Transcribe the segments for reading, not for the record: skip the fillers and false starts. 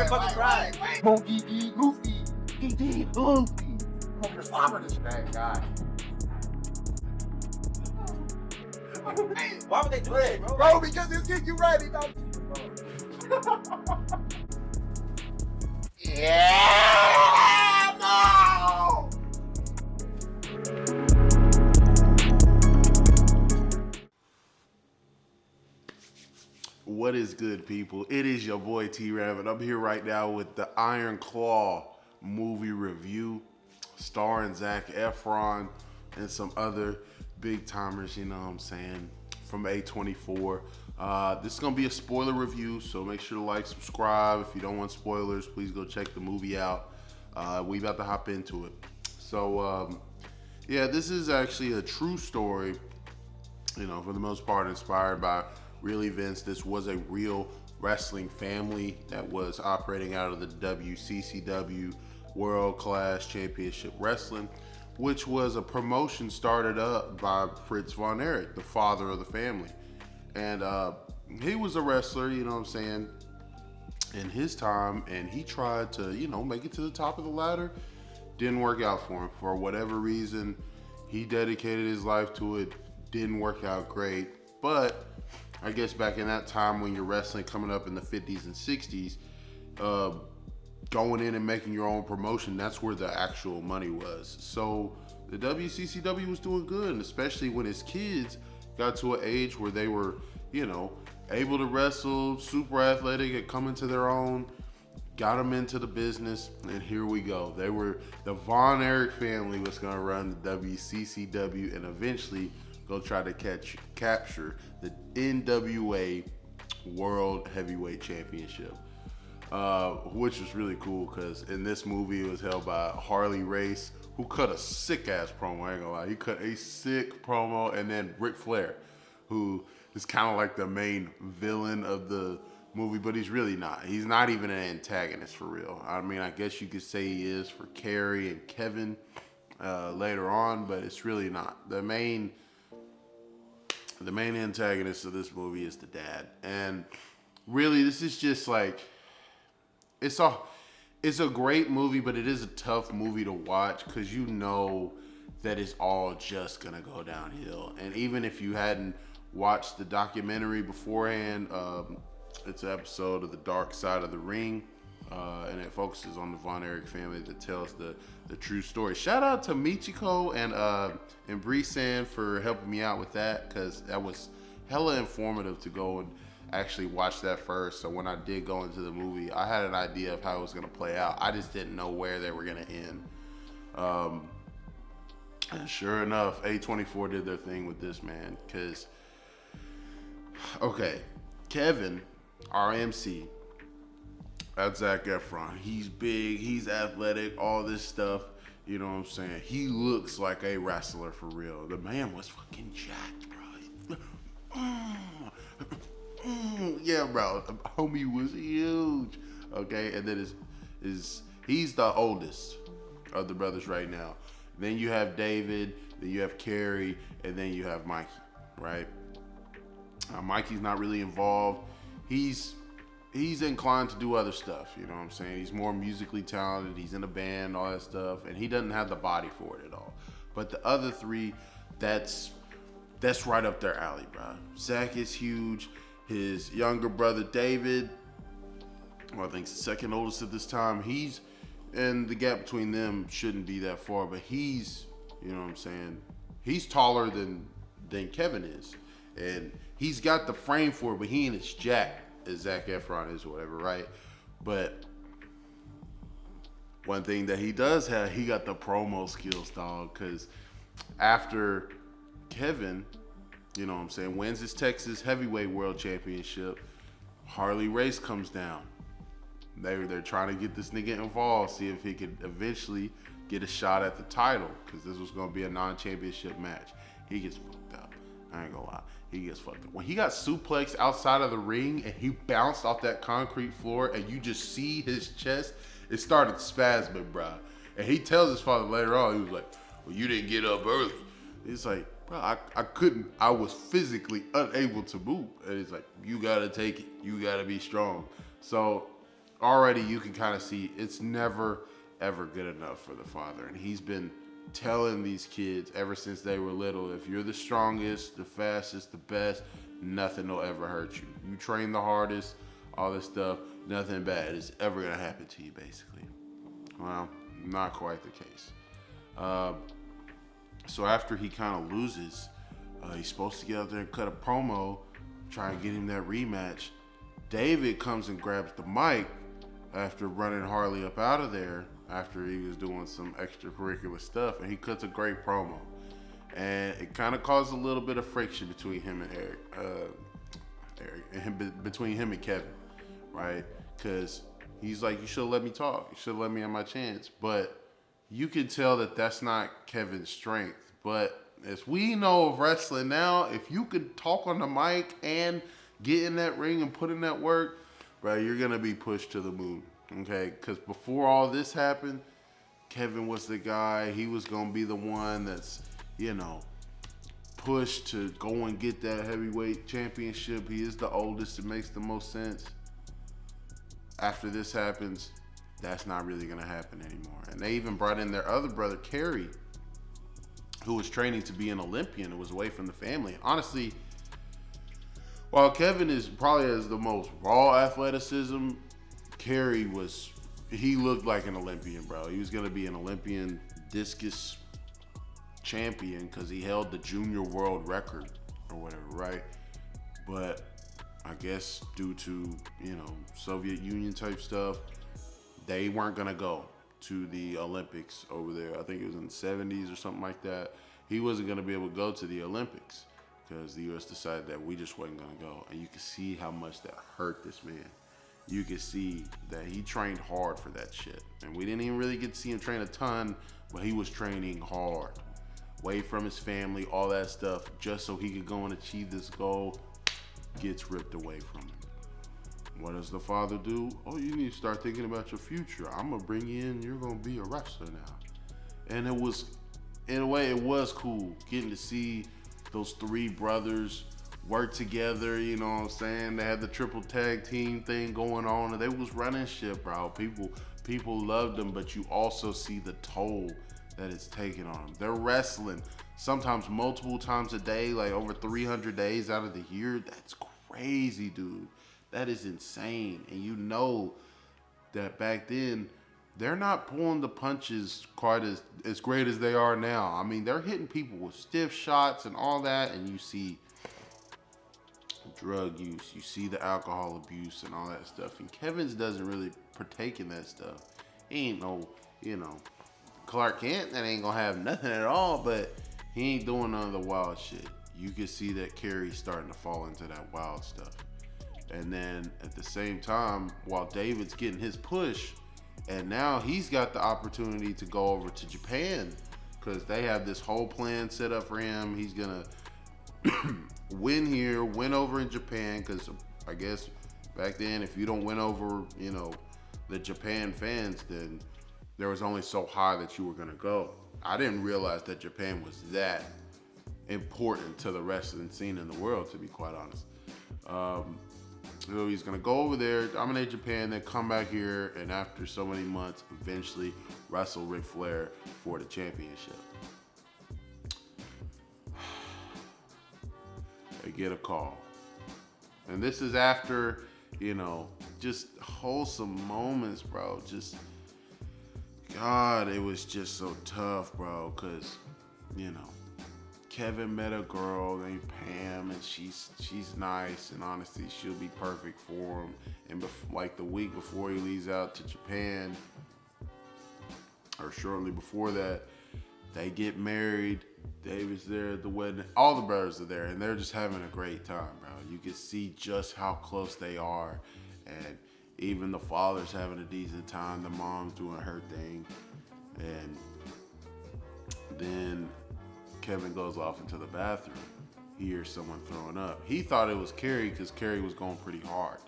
here fucking crying. Monkey D. Goofy. D. Goofy. Mr. Slobber, this bad guy. Why would they do that, bro? Bro, because it's get you ready, don't Yeah, no! What is good, people? It is your boy T-Rav, and I'm here right now with the Iron Claw movie review, starring Zac Efron and some other big timers, you know what I'm saying, from A24. This is gonna be a spoiler review, so make sure to like, subscribe. If you don't want spoilers, please go check the movie out. We about to hop into it. So, yeah, this is actually a true story, you know, for the most part inspired by real events. This was a real wrestling family that was operating out of the WCCW World Class Championship Wrestling, which was a promotion started up by Fritz von Erich, the father of the family. And he was a wrestler, you know what I'm saying, in his time, and he tried to, you know, make it to the top of the ladder. Didn't work out for him. For whatever reason, he dedicated his life to it. Didn't work out great. But I guess back in that time when you're wrestling coming up in the 50s and 60s, going in and making your own promotion, that's where the actual money was. So the WCCW was doing good, and especially when his kids got to an age where they were, you know, able to wrestle, super athletic, and come into their own, got them into the business, and here we go. They were, the Von Erich family was gonna run the WCCW and eventually go try to capture the NWA World Heavyweight Championship, which was really cool because in this movie it was held by Harley Race, who cut a sick ass promo. I ain't gonna lie, he cut a sick promo, and then Ric Flair, who is kind of like the main villain of the movie, but he's really not. He's not even an antagonist for real. I mean, I guess you could say he is for Kerry and Kevin later on, but it's really not. The main antagonist of this movie is the dad. And really, this is just like, it's a great movie, but it is a tough movie to watch because you know that it's all just gonna go downhill. And even if you hadn't watched the documentary beforehand, it's an episode of The Dark Side of the Ring, and it focuses on the Von Erich family that tells the true story. Shout out to Michiko and Bree-san for helping me out with that, because that was hella informative to go and actually watch that first. So when I did go into the movie, I had an idea of how it was going to play out. I just didn't know where they were going to end. And sure enough, A24 did their thing with this, man. Because, okay, Kevin, our MC, that's Zac Efron. He's big, he's athletic, all this stuff. You know what I'm saying? He looks like a wrestler for real. The man was fucking jacked, bro. Yeah, bro. The homie was huge. Okay, and then he's the oldest of the brothers right now. Then you have David, then you have Kerry, and then you have Mikey, right? Mikey's not really involved. He's inclined to do other stuff, you know what I'm saying? He's more musically talented, he's in a band, all that stuff, and he doesn't have the body for it at all. But the other three, that's right up their alley, bro. Zach is huge. His younger brother, David, well, I think the second oldest at this time, and the gap between them shouldn't be that far, but he's, you know what I'm saying? He's taller than Kevin is. And he's got the frame for it, but he ain't as jacked as Zac Efron is or whatever, right? But one thing that he does have, he got the promo skills, dog, because after Kevin, you know what I'm saying, wins his Texas Heavyweight World Championship, Harley Race comes down. They're trying to get this nigga involved, see if he could eventually get a shot at the title, because this was going to be a non-championship match. He gets fucked up. I ain't gonna lie. He gets fucked up. When he got suplexed outside of the ring and he bounced off that concrete floor and you just see his chest, it started spasming, bro. And he tells his father later on, he was like, well, you didn't get up early. He's like, bro, I couldn't. I was physically unable to move. And he's like, you gotta take it. You gotta be strong. So already you can kind of see it's never ever good enough for the father, and he's been telling these kids ever since they were little, if you're the strongest, the fastest, the best, nothing will ever hurt you. You train the hardest, all this stuff, nothing bad is ever gonna happen to you, basically. Well, not quite the case. So after he kind of loses, he's supposed to get out there and cut a promo, try and get him that rematch. David comes and grabs the mic after running Harley up out of there, after he was doing some extracurricular stuff, and he cuts a great promo. And it kind of caused a little bit of friction between him and between him and Kevin, right? Because he's like, you should have let me talk. You should have let me have my chance. But you can tell that that's not Kevin's strength. But as we know of wrestling now, if you could talk on the mic and get in that ring and put in that work, bro, you're going to be pushed to the moon. Okay, because before all this happened, Kevin was the guy. He was going to be the one that's, pushed to go and get that heavyweight championship. He is the oldest. It makes the most sense. After this happens, that's not really going to happen anymore. And they even brought in their other brother, Kerry, who was training to be an Olympian and was away from the family. Honestly, while Kevin is probably has the most raw athleticism, Kerry he looked like an Olympian, bro. He was going to be an Olympian discus champion because he held the junior world record or whatever, right? But I guess due to, Soviet Union type stuff, they weren't going to go to the Olympics over there. I think it was in the 70s or something like that. He wasn't going to be able to go to the Olympics because the U.S. decided that we just wasn't going to go. And you can see how much that hurt this man. You could see that he trained hard for that shit. And we didn't even really get to see him train a ton, but he was training hard. Away from his family, all that stuff, just so he could go and achieve this goal, gets ripped away from him. What does the father do? Oh, you need to start thinking about your future. I'm going to bring you in. You're going to be a wrestler now. And it was, in a way, it was cool getting to see those three brothers work together, you know what I'm saying? They had the triple tag team thing going on, and they was running shit, bro. People loved them, but you also see the toll that it's taking on them. They're wrestling sometimes multiple times a day, like over 300 days out of the year. That's crazy, dude. That is insane. And you know that back then, they're not pulling the punches quite as great as they are now. I mean, they're hitting people with stiff shots and all that, and you see drug use, you see the alcohol abuse and all that stuff. And Kevin's doesn't really partake in that stuff. He ain't no, Clark Kent that ain't gonna have nothing at all, but he ain't doing none of the wild shit. You can see that Kerry's starting to fall into that wild stuff. And then at the same time, while David's getting his push, and now he's got the opportunity to go over to Japan because they have this whole plan set up for him. He's gonna win here, win over in Japan, because I guess back then, if you don't win over, the Japan fans, then there was only so high that you were gonna go. I didn't realize that Japan was that important to the wrestling scene in the world, to be quite honest. So he's gonna go over there, dominate Japan, then come back here, and after so many months, eventually wrestle Ric Flair for the championship. They get a call. And this is after, just wholesome moments, bro. Just, God, it was just so tough, bro, because, Kevin met a girl named Pam, and she's nice, and honestly, she'll be perfect for him. And like the week before he leaves out to Japan, or shortly before that, they get married. David's there at the wedding. All the brothers are there, and they're just having a great time, bro. You can see just how close they are, and even the father's having a decent time. The mom's doing her thing, and then Kevin goes off into the bathroom. He hears someone throwing up. He thought it was Kerry because Kerry was going pretty hard.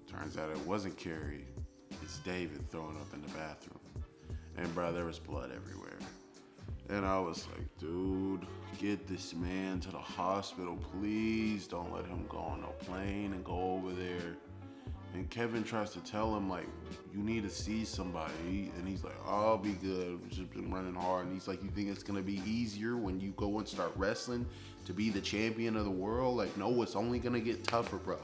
Turns out it wasn't Kerry. It's David throwing up in the bathroom. And bro, there was blood everywhere. And I was like, dude, get this man to the hospital, please. Don't let him go on no plane and go over there. And Kevin tries to tell him, like, you need to see somebody. And he's like, oh, I'll be good. I've just been running hard. And he's like, you think it's going to be easier when you go and start wrestling to be the champion of the world? Like, no, it's only going to get tougher, bro.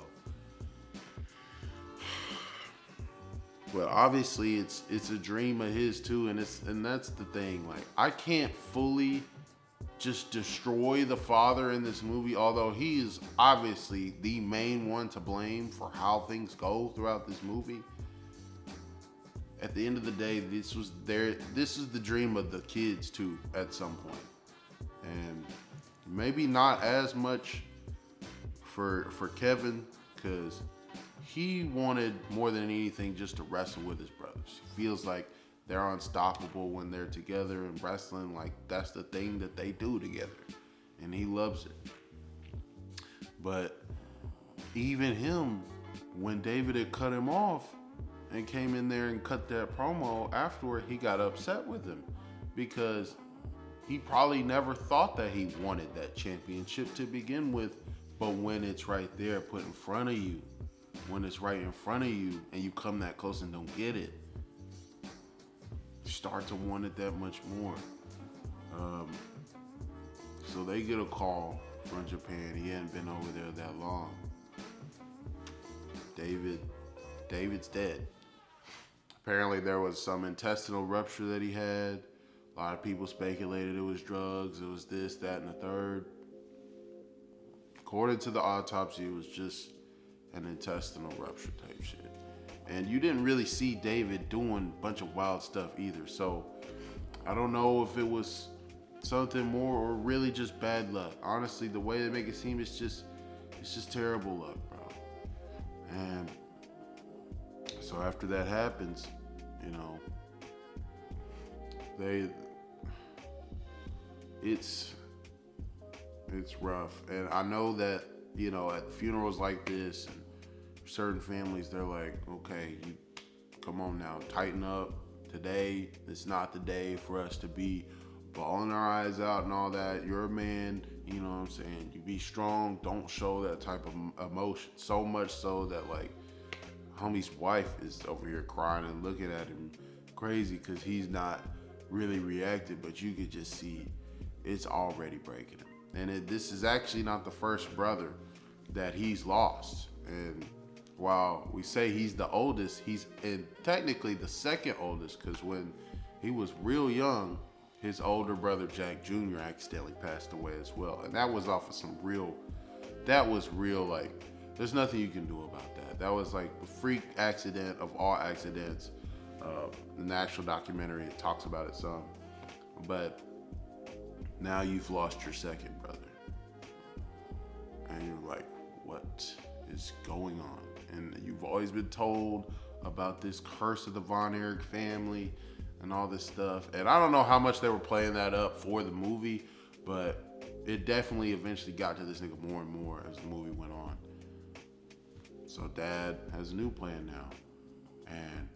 But obviously, it's a dream of his, too. And that's the thing. Like, I can't fully just destroy the father in this movie, although he is obviously the main one to blame for how things go throughout this movie. At the end of the day, this is the dream of the kids too at some point. And maybe not as much for Kevin, because he wanted more than anything just to wrestle with his brothers. He feels like they're unstoppable when they're together and wrestling. Like, that's the thing that they do together. And he loves it. But even him, when David had cut him off and came in there and cut that promo afterward, he got upset with him because he probably never thought that he wanted that championship to begin with. But when it's right there put in front of you, when it's right in front of you and you come that close and don't get it, start to want it that much more. So they get a call from Japan. He hadn't been over there that long. David's dead. Apparently there was some intestinal rupture that he had. A lot of people speculated it was drugs, it was this, that, and the third. According to the autopsy, it was just an intestinal rupture type shit. And you didn't really see David doing a bunch of wild stuff either. So I don't know if it was something more or really just bad luck. Honestly, the way they make it seem, it's just terrible luck, bro. And so after that happens, you know, it's rough. And I know that, you know, at funerals like this, and certain families, they're like, okay, you come on now, tighten up. Today, it's not the day for us to be bawling our eyes out and all that. You're a man, you know what I'm saying? You be strong, don't show that type of emotion. So much so that, like, homie's wife is over here crying and looking at him crazy because he's not really reacting, but you could just see it's already breaking him. And this is actually not the first brother that he's lost. And while we say he's the oldest, he's technically the second oldest, because when he was real young, his older brother Jack Jr. accidentally passed away as well. And that was off of that was real, like, there's nothing you can do about that. That was like the freak accident of all accidents. The actual documentary, it talks about it some. But now you've lost your second brother. And you're like, what is going on? And you've always been told about this curse of the Von Erich family and all this stuff. And I don't know how much they were playing that up for the movie, but it definitely eventually got to this nigga more and more as the movie went on. So Dad has a new plan now. And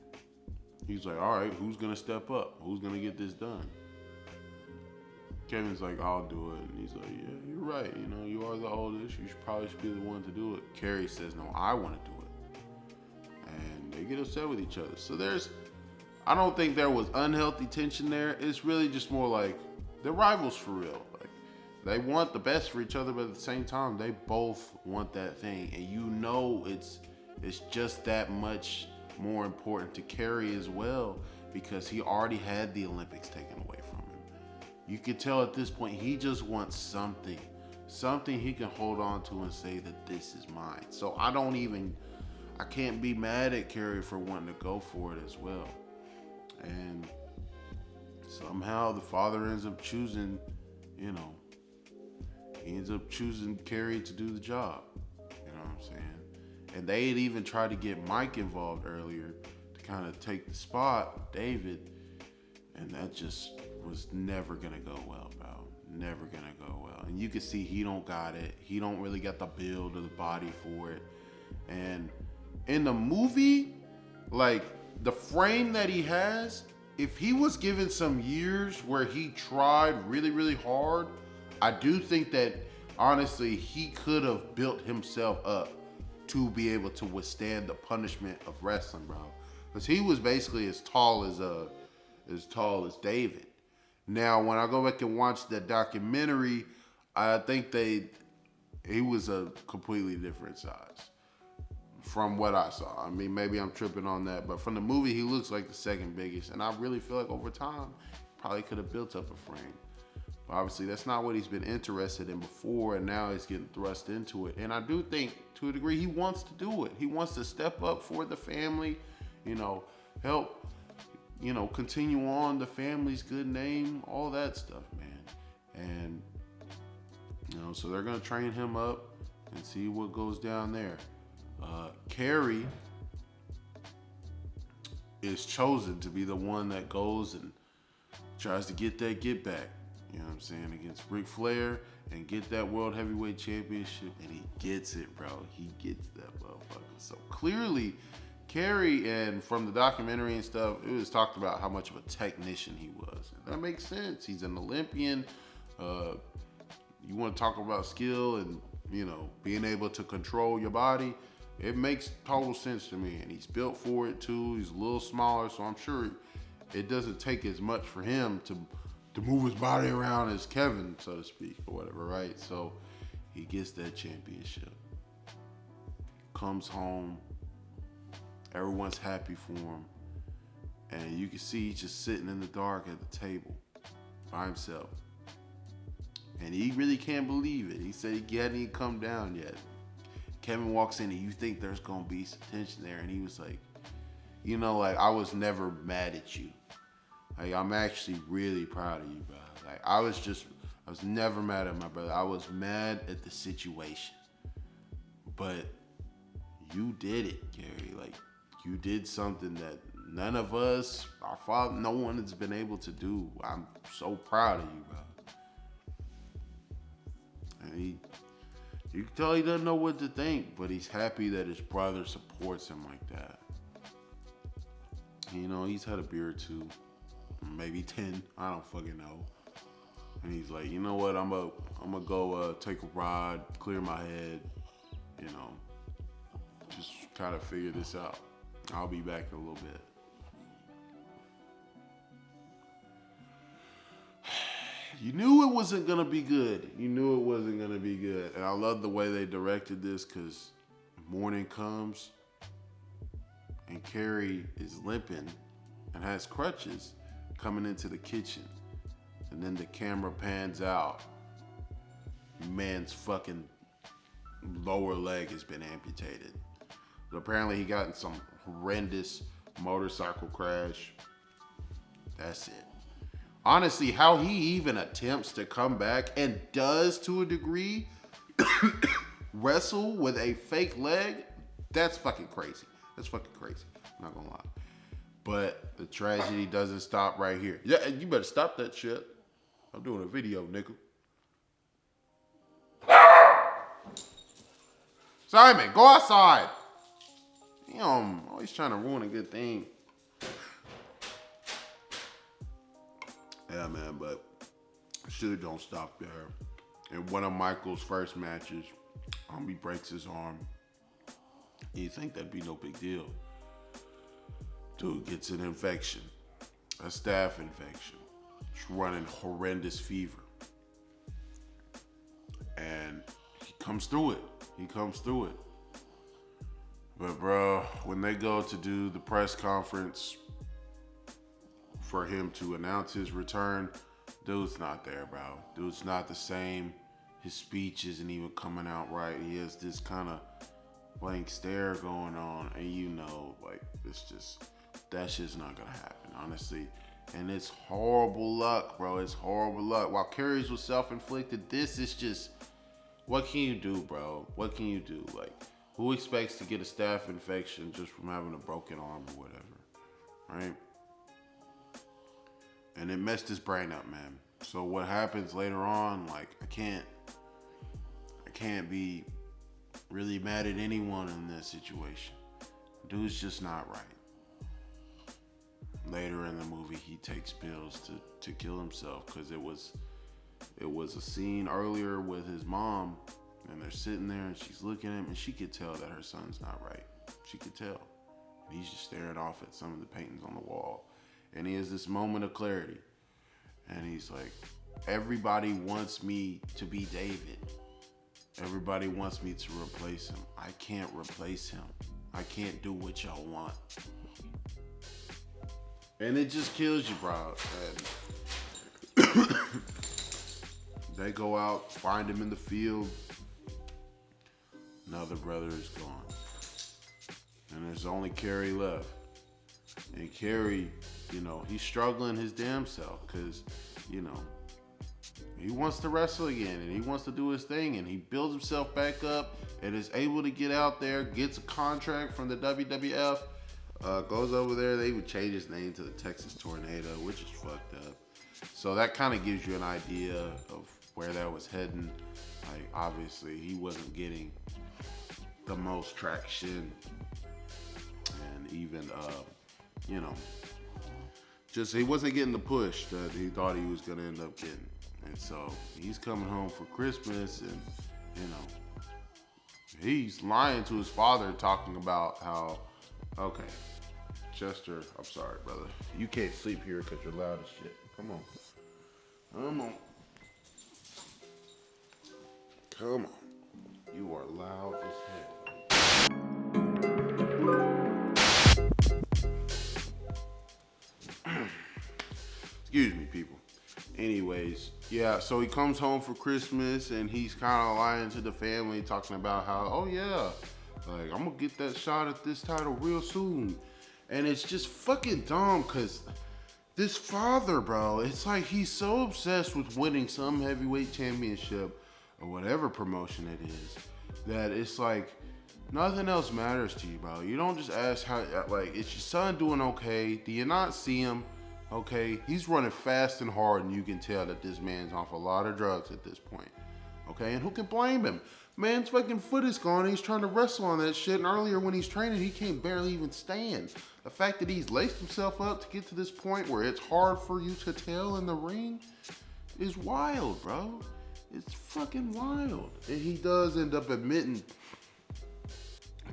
he's like, all right, who's going to step up? Who's going to get this done? Kevin's like, I'll do it. And he's like, yeah, you're right. You know, you are the oldest. You probably should be the one to do it. Carrie says, no, I want to do it. And they get upset with each other. So I don't think there was unhealthy tension there. It's really just more like they're rivals for real. Like, they want the best for each other, but at the same time, they both want that thing. And you know it's just that much more important to Carrie as well, because he already had the Olympics taken away from him. You could tell at this point, he just wants something he can hold on to and say that this is mine. So I can't be mad at Carrie for wanting to go for it as well. And somehow the father ends up choosing, he ends up choosing Carrie to do the job. You know what I'm saying? And they had even tried to get Mike involved earlier to kind of take the spot, David, and that just was never gonna go well, bro. Never gonna go well. And you can see he don't got it. He don't really got the build or the body for it. And in the movie, like, the frame that he has, if he was given some years where he tried really, really hard, I do think that, honestly, he could have built himself up to be able to withstand the punishment of wrestling, bro. Because he was basically as tall as David. Now, when I go back and watch that documentary, I think he was a completely different size from what I saw. I mean, maybe I'm tripping on that, but from the movie, he looks like the second biggest. And I really feel like over time, probably could have built up a frame. But obviously, that's not what he's been interested in before, and now he's getting thrust into it. And I do think, to a degree, he wants to do it. He wants to step up for the family, help, continue on the family's good name, all that stuff, man. And, so they're going to train him up and see what goes down there. Carrie is chosen to be the one that goes and tries to get that get back, against Ric Flair and get that World Heavyweight Championship, and he gets it, bro. He gets that motherfucker. So clearly, Carrie, and from the documentary and stuff, it was talked about how much of a technician he was. And that makes sense. He's an Olympian. You want to talk about skill and, being able to control your body. It makes total sense to me. And he's built for it too. He's a little smaller, so I'm sure it doesn't take as much for him to move his body around as Kevin, so to speak, or whatever, right? So he gets that championship. Comes home. Everyone's happy for him. And you can see he's just sitting in the dark at the table by himself. And he really can't believe it. He said he hadn't even come down yet. Kevin walks in and you think there's going to be some tension there. And he was like, I was never mad at you. Like, I'm actually really proud of you, bro. Like, I was never mad at my brother. I was mad at the situation. But you did it, Gary. Like, you did something that none of us, our father, no one has been able to do. I'm so proud of you, bro. And you can tell he doesn't know what to think, but he's happy that his brother supports him like that. He's had a beer or two, maybe 10, I don't fucking know. And he's like, you know what, I'm gonna go take a ride, clear my head, just try to figure this out. I'll be back in a little bit. You knew it wasn't gonna be good. And I love the way they directed this, because morning comes and Carrie is limping and has crutches coming into the kitchen. And then the camera pans out. Man's fucking lower leg has been amputated. But apparently he got in some horrendous motorcycle crash. That's it. Honestly, how he even attempts to come back and does, to a degree, wrestle with a fake leg, that's fucking crazy. I'm not gonna lie. But the tragedy doesn't stop right here. Yeah, you better stop that shit. I'm doing a video, nigga. Simon, go outside. Damn, always trying to ruin a good thing. Yeah, man, but shit don't stop there. In one of Michael's first matches, he breaks his arm. You think that'd be no big deal. Dude gets an infection, a staph infection. He's running horrendous fever. And he comes through it. But bro, when they go to do the press conference for him to announce his return, dude's not there, bro. Dude's not the same. His speech isn't even coming out right. He has this kind of blank stare going on, and that shit's not gonna happen, honestly. And it's horrible luck, bro. It's horrible luck. While Carrie's was self-inflicted, this is just, what can you do, bro? What can you do? Like, who expects to get a staph infection just from having a broken arm or whatever, right? And it messed his brain up, man. So what happens later on, like, I can't be really mad at anyone in that situation. Dude's just not right. Later in the movie, he takes pills to kill himself, because it was a scene earlier with his mom And they're sitting there and she's looking at him and she could tell that her son's not right. She could tell. And he's just staring off at some of the paintings on the wall. And he has this moment of clarity. And he's like, everybody wants me to be David. Everybody wants me to replace him. I can't replace him. I can't do what y'all want. And it just kills you, bro. And they go out, find him in the field. Another brother is gone. And there's only Carrie left. And Carrie, you know, he's struggling his damn self because, you know, he wants to wrestle again and he wants to do his thing, and he builds himself back up and is able to get out there, gets a contract from the WWF, goes over there. They would change his name to the Texas Tornado, which is fucked up. So that kind of gives you an idea of where that was heading. Like, obviously, he wasn't getting the most traction, and even, you know, just he wasn't getting the push that he thought he was gonna end up getting. And so he's coming home for Christmas, and, you know, he's lying to his father, talking about how, okay, Chester, I'm sorry, brother. You can't sleep here because you're loud as shit. Come on. Come on. Come on. You are loud as hell. Excuse me, people. Anyways, yeah, so he comes home for Christmas and he's kind of lying to the family, talking about how, oh yeah, like, I'm gonna get that shot at this title real soon. And it's just fucking dumb, because this father, bro, it's like he's so obsessed with winning some heavyweight championship or whatever promotion it is, that it's like nothing else matters to you, bro. You don't just ask how, like, is your son doing okay? Do you not see him? Okay, he's running fast and hard, and you can tell that this man's off a lot of drugs at this point. Okay, and who can blame him? Man's fucking foot is gone. He's trying to wrestle on that shit, and earlier when he's training, he can't barely even stand. The fact that he's laced himself up to get to this point where it's hard for you to tell in the ring is wild, bro. It's fucking wild. And he does end up admitting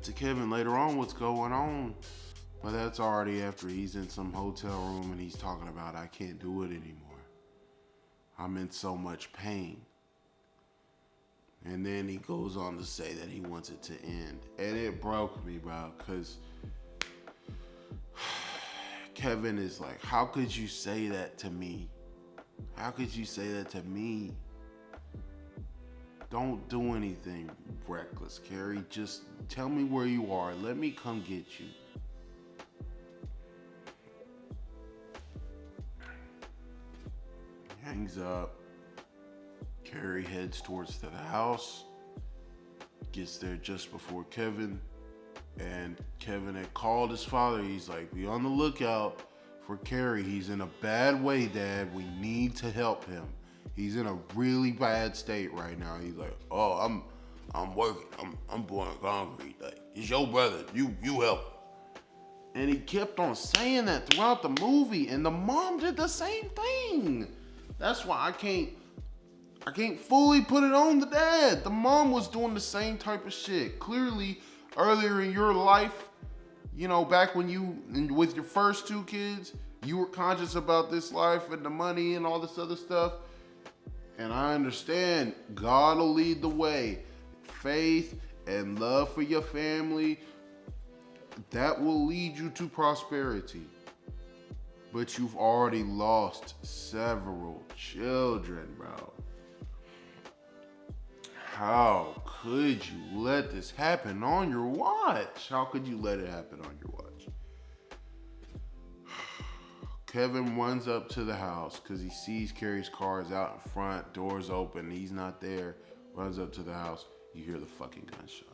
to Kevin later on what's going on. But that's already after he's in some hotel room and he's talking about, I can't do it anymore. I'm in so much pain. And then he goes on to say that he wants it to end. And it broke me, bro, because Kevin is like, how could you say that to me? How could you say that to me? Don't do anything reckless, Carrie. Just tell me where you are. Let me come get you. Hangs up. Carrie heads towards the house. Gets there just before Kevin. And Kevin had called his father. He's like, be on the lookout for Carrie. He's in a bad way, Dad. We need to help him. He's in a really bad state right now. He's like, oh, I'm working. I'm pouring concrete. Like, it's your brother. You help. And he kept on saying that throughout the movie. And the mom did the same thing. That's why I can't fully put it on the dad. The mom was doing the same type of shit. Clearly, earlier in your life, you know, back when you, with your first two kids, you were conscious about this life and the money and all this other stuff. And I understand God will lead the way. Faith and love for your family, that will lead you to prosperity. But you've already lost several children, bro. How could you let this happen on your watch? How could you let it happen on your watch? Kevin runs up to the house because he sees Carrie's car is out in front, doors open, he's not there. Runs up to the house, you hear the fucking gunshot.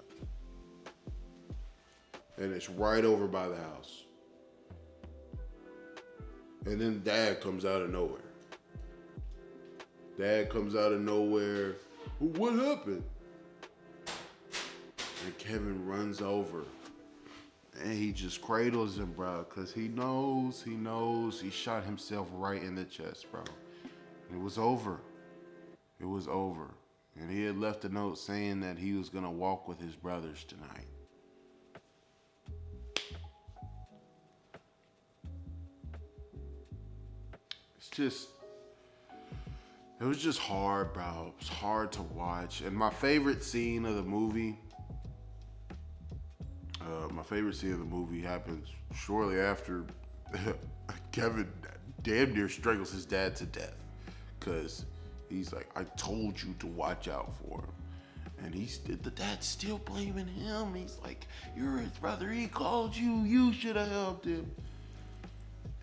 And it's right over by the house. And then Dad comes out of nowhere. Dad comes out of nowhere. What happened? And Kevin runs over. And he just cradles him, bro. Because he knows he shot himself right in the chest, bro. And it was over. It was over. And he had left a note saying that he was gonna walk with his brothers tonight. It was just hard, bro. It was hard to watch. And my favorite scene of the movie, happens shortly after Kevin damn near strangles his dad to death. Cause he's like, I told you to watch out for him. And the dad's still blaming him. He's like, you're his brother. He called you. You should have helped him.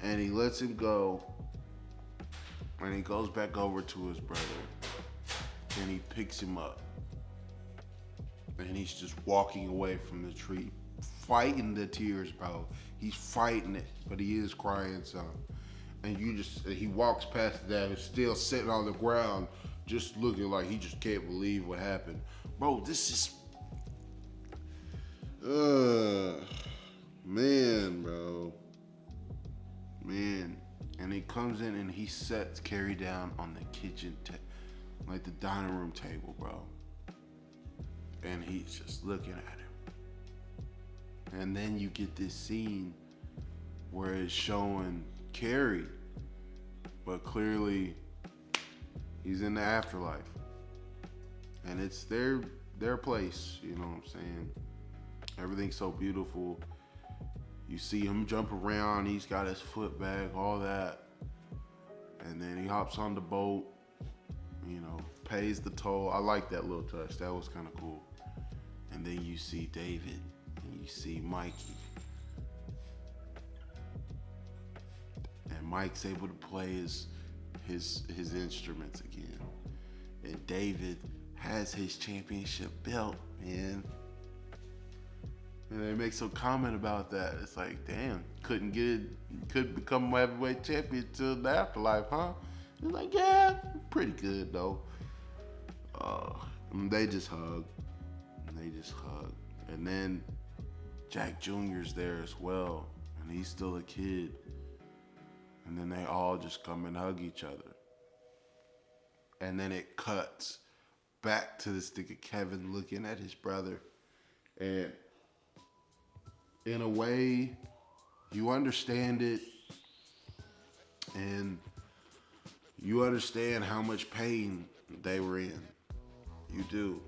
And he lets him go. And he goes back over to his brother. And he picks him up. And he's just walking away from the tree, fighting the tears, bro. He's fighting it, but he is crying some. And he walks past the dad who's still sitting on the ground, just looking like he just can't believe what happened. Bro, this is, man, bro. Man. And he comes in and he sets Carrie down on the kitchen, like the dining room table, bro. And he's just looking at him. And then you get this scene where it's showing Carrie, but clearly he's in the afterlife. And it's their place, you know what I'm saying? Everything's so beautiful. You see him jump around, he's got his foot back, all that. And then he hops on the boat, you know, pays the toll. I like that little touch, that was kind of cool. And then you see David, and you see Mikey. And Mike's able to play his instruments again. And David has his championship belt, man. And they make some comment about that. It's like, damn, couldn't become heavyweight champion till the afterlife, huh? It's like, yeah, pretty good though. They just hug. And then Jack Jr.'s there as well, and he's still a kid. And then they all just come and hug each other. And then it cuts back to this nigga Kevin looking at his brother. And in a way, you understand it, and you understand how much pain they were in. You do,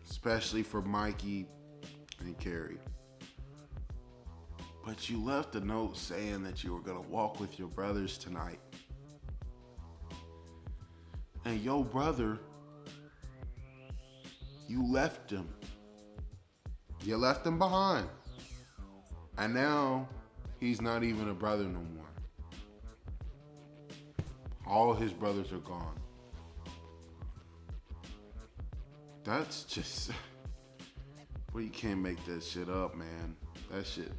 especially for Mikey and Carrie. But you left a note saying that you were gonna walk with your brothers tonight. And your brother, you left him. You left him behind. And now, he's not even a brother no more. All his brothers are gone. That's just, well, you can't make that shit up, man. That shit,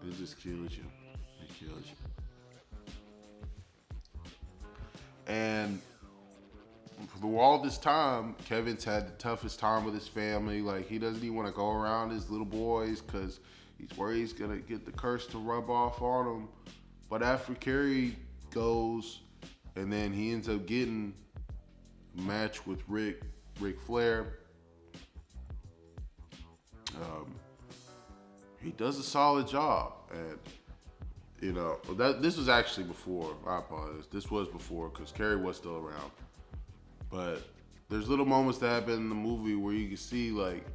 it just kills you. It kills you. And through all this time, Kevin's had the toughest time with his family. Like, he doesn't even want to go around his little boys because he's worried he's gonna get the curse to rub off on him. But after Carrie goes, and then he ends up getting a match with Ric Flair, he does a solid job. And you know, this was actually before. I apologize. This was before because Carrie was still around. But there's little moments that happen in the movie where you can see, like,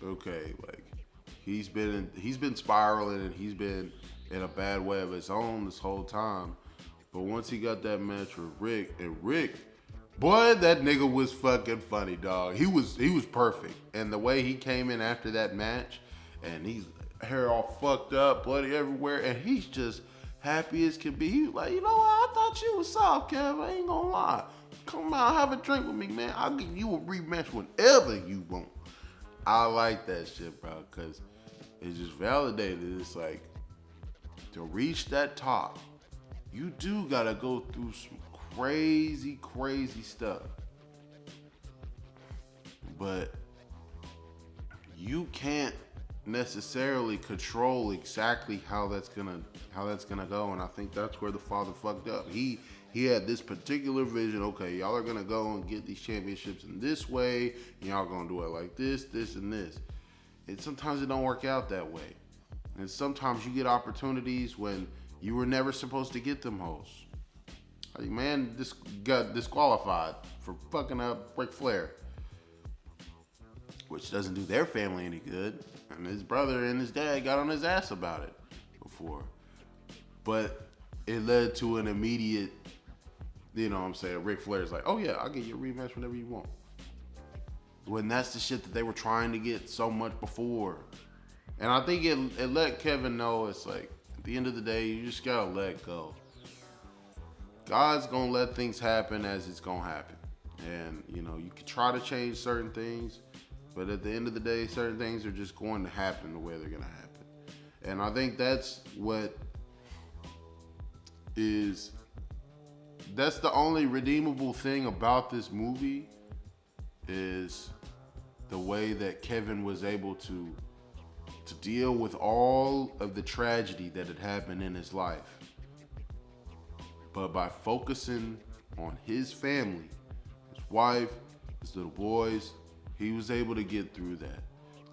okay, like, he's been spiraling and he's been in a bad way of his own this whole time. But once he got that match with Ric, boy, that nigga was fucking funny, dog. He was perfect. And the way he came in after that match, and he's hair all fucked up, bloody everywhere, and he's just happy as can be. He was like, you know what? I thought you was soft, Kev. I ain't gonna lie. Come out, have a drink with me, man. I'll give you a rematch whenever you want. I like that shit, bro, because it just validated. It's like, to reach that top, you do gotta go through some crazy, crazy stuff. But you can't necessarily control exactly how that's gonna go, and I think that's where the father fucked up. He He had this particular vision. Okay, y'all are gonna go and get these championships in this way, and y'all gonna do it like this, and this. And sometimes it don't work out that way. And sometimes you get opportunities when you were never supposed to get them hoes. Like, man, this got disqualified for fucking up Ric Flair, which doesn't do their family any good. And his brother and his dad got on his ass about it before. But it led to an immediate, you know what I'm saying, Ric Flair's like, oh yeah, I'll get you a rematch whenever you want. When that's the shit that they were trying to get so much before. And I think it let Kevin know, it's like, at the end of the day, you just gotta let go. God's gonna let things happen as it's gonna happen. And, you know, you can try to change certain things, but at the end of the day, certain things are just going to happen the way they're gonna happen. And I think that's the only redeemable thing about this movie, is the way that Kevin was able to deal with all of the tragedy that had happened in his life. But by focusing on his family, his wife, his little boys, he was able to get through that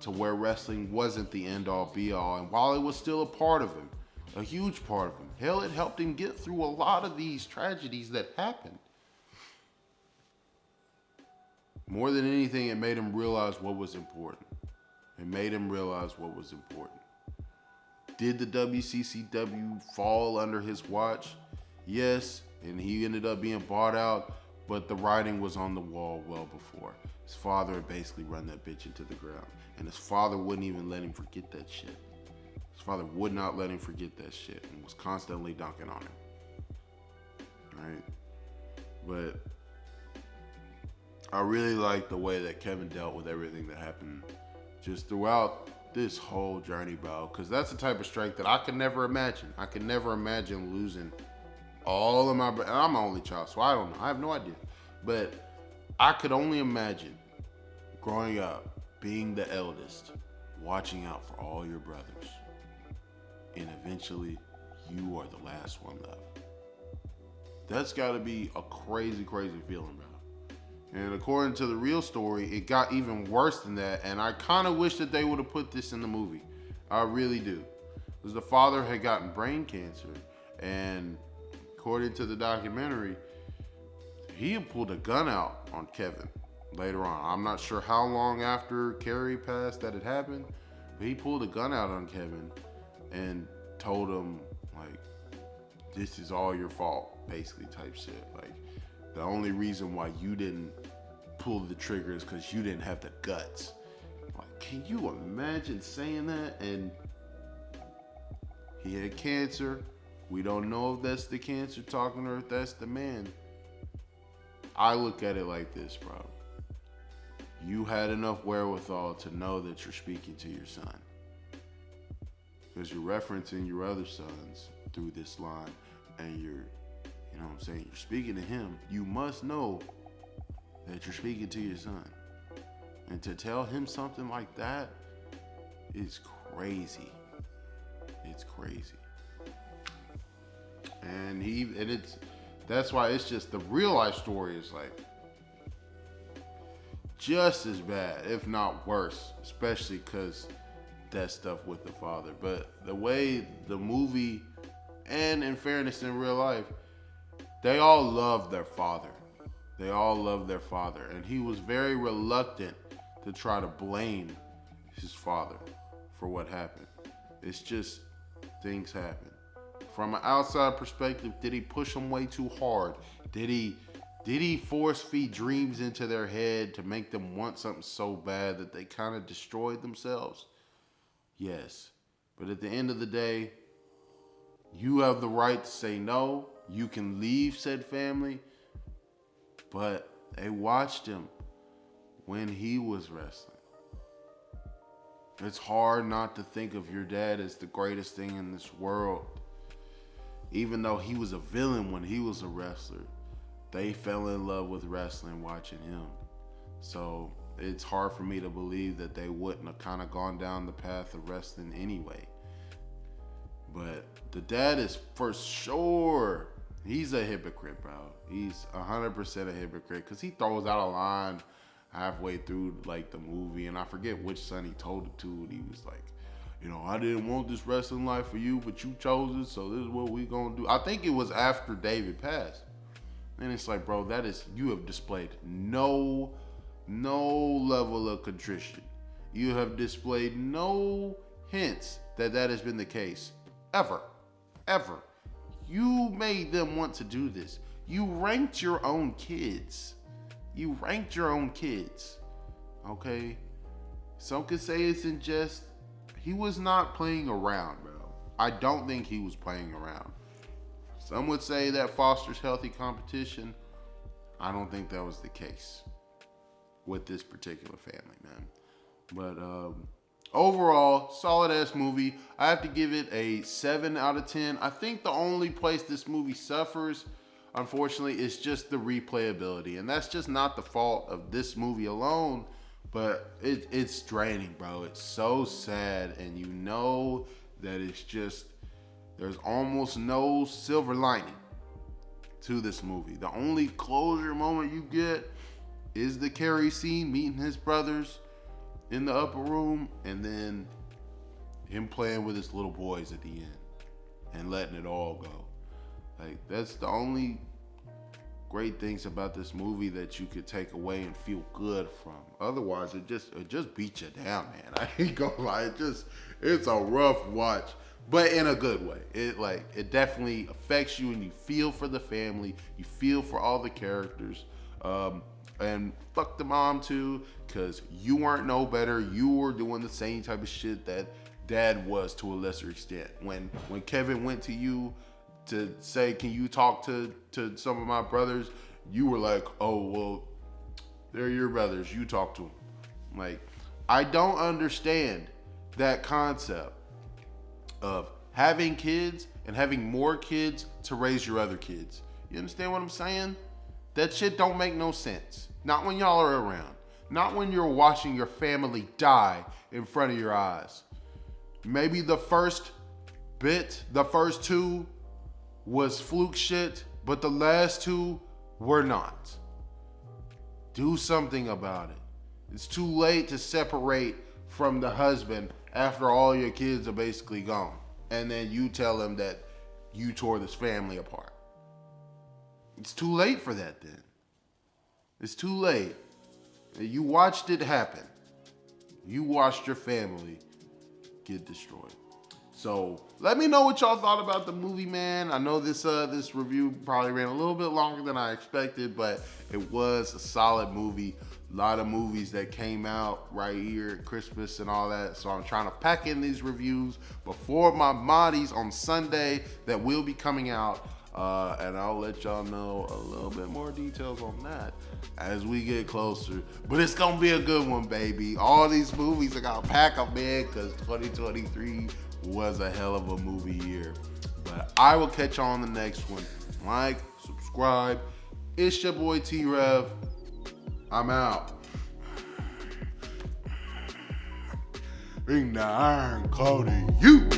to where wrestling wasn't the end all be all. And while it was still a part of him, a huge part of him, hell, it helped him get through a lot of these tragedies that happened. More than anything, it made him realize what was important. It made him realize what was important. Did the WCCW fall under his watch? Yes, and he ended up being bought out, but the writing was on the wall well before. His father had basically run that bitch into the ground, and his father wouldn't even let him forget that shit. His father would not let him forget that shit and was constantly dunking on him. Right? But I really like the way that Kevin dealt with everything that happened just throughout this whole journey, bro. Because that's the type of strength that I could never imagine. I could never imagine losing all of my... And I'm an only child, so I don't know. I have no idea. But I could only imagine growing up, being the eldest, watching out for all your brothers. And eventually, you are the last one left. That's got to be a crazy, crazy feeling, bro. And according to the real story, it got even worse than that. And I kind of wish that they would have put this in the movie. I really do. Because the father had gotten brain cancer. And according to the documentary, he had pulled a gun out on Kevin later on. I'm not sure how long after Kerry passed that it happened. But he pulled a gun out on Kevin and told him, like, this is all your fault, basically, type shit. Like, the only reason why you didn't pull the trigger is because you didn't have the guts. Like, can you imagine saying that? And he had cancer. We don't know if that's the cancer talking or if that's the man. I look at it like this, bro. You had enough wherewithal to know that you're speaking to your son. Because you're referencing your other sons through this line, and you're, you know what I'm saying, you're speaking to him. You must know that you're speaking to your son. And to tell him something like that is crazy. It's crazy. And that's why it's just, the real life story is like just as bad, if not worse, especially because that stuff with the father. But the way the movie, and in fairness in real life, they all love their father. They all love their father. And he was very reluctant to try to blame his father for what happened. It's just, things happen. From an outside perspective, did he push them way too hard? Did he force feed dreams into their head to make them want something so bad that they kind of destroyed themselves? Yes. But at the end of the day, you have the right to say no. You can leave said family. But they watched him when he was wrestling. It's hard not to think of your dad as the greatest thing in this world. Even though he was a villain when he was a wrestler, they fell in love with wrestling watching him. So it's hard for me to believe that they wouldn't have kind of gone down the path of wrestling anyway. But the dad is for sure He's a hypocrite, bro. He's 100% a hypocrite because he throws out a line halfway through like the movie, and I forget which son he told it to, and he was like, you know, I didn't want this wrestling life for you, but you chose it, so this is what we gonna do. I think it was after David passed. And it's like, bro, you have displayed no level of contrition. You have displayed no hints that has been the case. Ever. You made them want to do this. You ranked your own kids. Okay? Some could say it's in jest. He was not playing around, bro. I don't think he was playing around. Some would say that fosters healthy competition. I don't think that was the case with this particular family, man. But overall, solid ass movie. I have to give it a 7 out of 10. I think the only place this movie suffers, unfortunately, is just the replayability. And that's just not the fault of this movie alone, but it's draining, bro. It's so sad. And you know that it's just, there's almost no silver lining to this movie. The only closure moment you get is the Carrie scene, meeting his brothers in the upper room, and then him playing with his little boys at the end and letting it all go. Like, that's the only great things about this movie that you could take away and feel good from. Otherwise, it just beats you down, man. I ain't gonna lie, it's a rough watch, but in a good way. It definitely affects you, and you feel for the family, you feel for all the characters. And fuck the mom too, because you weren't no better. You were doing the same type of shit that dad was to a lesser extent. When Kevin went to you to say, can you talk to some of my brothers? You were like, oh, well, they're your brothers. You talk to them. Like, I don't understand that concept of having kids and having more kids to raise your other kids. You understand what I'm saying? That shit don't make no sense. Not when y'all are around. Not when you're watching your family die in front of your eyes. Maybe the first two was fluke shit, but the last two were not. Do something about it. It's too late to separate from the husband after all your kids are basically gone. And then you tell him that you tore this family apart. It's too late for that then. It's too late. You watched it happen. You watched your family get destroyed. So let me know what y'all thought about the movie, man. I know this review probably ran a little bit longer than I expected, but it was a solid movie. A lot of movies that came out right here at Christmas and all that. So I'm trying to pack in these reviews before my Moddies on Sunday that will be coming out. And I'll let y'all know a little bit more details on that as we get closer. But it's gonna be a good one, baby. All these movies, I gotta pack them in because 2023 was a hell of a movie year. But I will catch y'all on the next one. Like, subscribe. It's your boy T-Rav. I'm out. Bring the iron claw to you.